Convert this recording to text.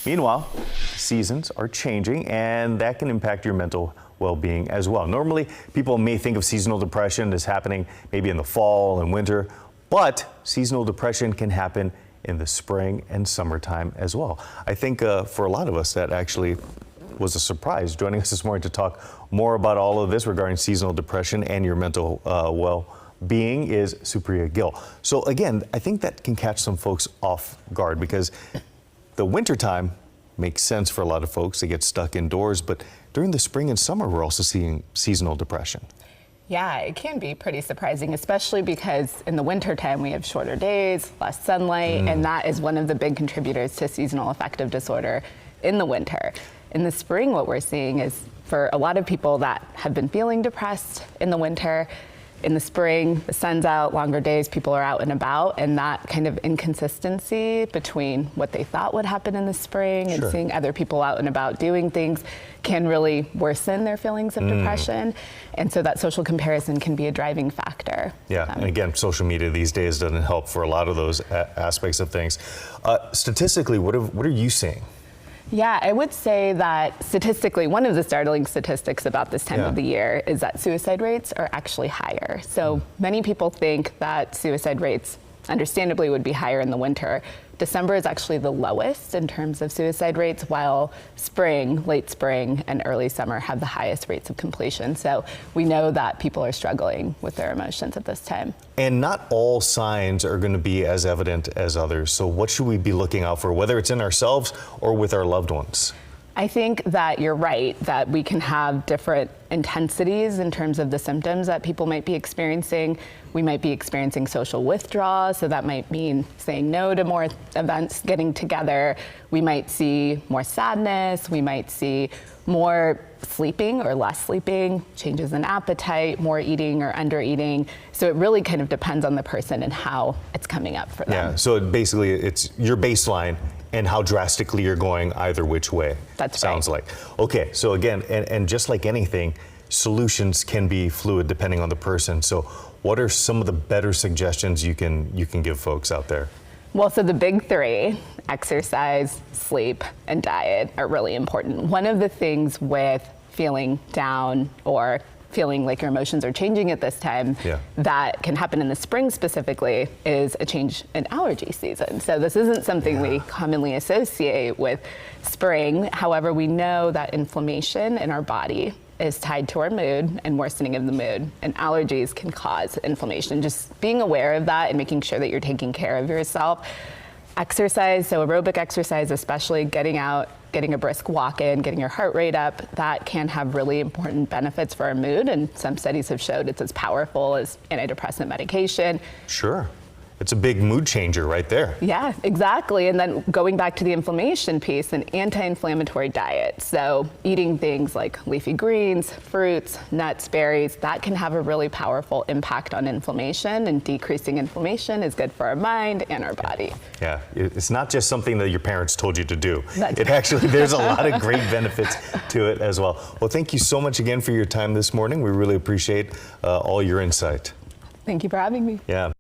Meanwhile, seasons are changing, and that can impact your mental well-being as well. Normally, people may think of seasonal depression as happening maybe in the fall and winter, but seasonal depression can happen in the spring and summertime as well. I think for a lot of us, that actually was a surprise. Joining us this morning to talk more about all of this regarding seasonal depression and your mental well-being is Supriya Gill. So again, I think that can catch some folks off guard because the wintertime makes sense for a lot of folks. They get stuck indoors, but during the spring and summer, we're also seeing seasonal depression. Yeah, it can be pretty surprising, especially because in the wintertime we have shorter days, less sunlight, and that is one of the big contributors to seasonal affective disorder in the winter. In the spring, what we're seeing is for a lot of people that have been feeling depressed in the winter, in the spring, the sun's out, longer days, people are out and about, and that kind of inconsistency between what they thought would happen in the spring and seeing other people out and about doing things can really worsen their feelings of depression. And so that social comparison can be a driving factor. Yeah, and again, social media these days doesn't help for a lot of those aspects of things. Statistically, what are you seeing? Yeah, I would say that statistically, one of the startling statistics about this time of the year is that suicide rates are actually higher. So many people think that suicide rates, understandably, would be higher in the winter. December is actually the lowest in terms of suicide rates, while spring, late spring, and early summer have the highest rates of completion. So we know that people are struggling with their emotions at this time. And not all signs are going to be as evident as others. So what should we be looking out for, whether it's in ourselves or with our loved ones? I think that you're right, that we can have different intensities in terms of the symptoms that people might be experiencing. We might be experiencing social withdrawal, so that might mean saying no to more events, getting together. We might see more sadness, we might see more sleeping or less sleeping, changes in appetite, more eating or under eating. So it really kind of depends on the person and how it's coming up for them. Yeah, so basically it's your baseline and how drastically you're going either which way. That's sounds right. like. Okay, so again, and just like anything, solutions can be fluid depending on the person. So what are some of the better suggestions you can give folks out there? Well, so the big three, exercise, sleep, and diet, are really important. One of the things with feeling down or feeling like your emotions are changing at this time that can happen in the spring specifically is a change in allergy season. So this isn't something we commonly associate with spring. However, we know that inflammation in our body is tied to our mood and worsening of the mood, and allergies can cause inflammation. Just being aware of that and making sure that you're taking care of yourself. Exercise, so aerobic exercise, especially getting out, getting a brisk walk in, getting your heart rate up, that can have really important benefits for our mood, and some studies have showed it's as powerful as antidepressant medication. Sure. It's a big mood changer right there. Yeah, exactly. And then going back to the inflammation piece, an anti-inflammatory diet. So eating things like leafy greens, fruits, nuts, berries, that can have a really powerful impact on inflammation, and decreasing inflammation is good for our mind and our body. Yeah, it's not just something that your parents told you to do. That's Actually, there's a lot of great benefits to it as well. Well, thank you so much again for your time this morning. We really appreciate all your insight. Thank you for having me. Yeah.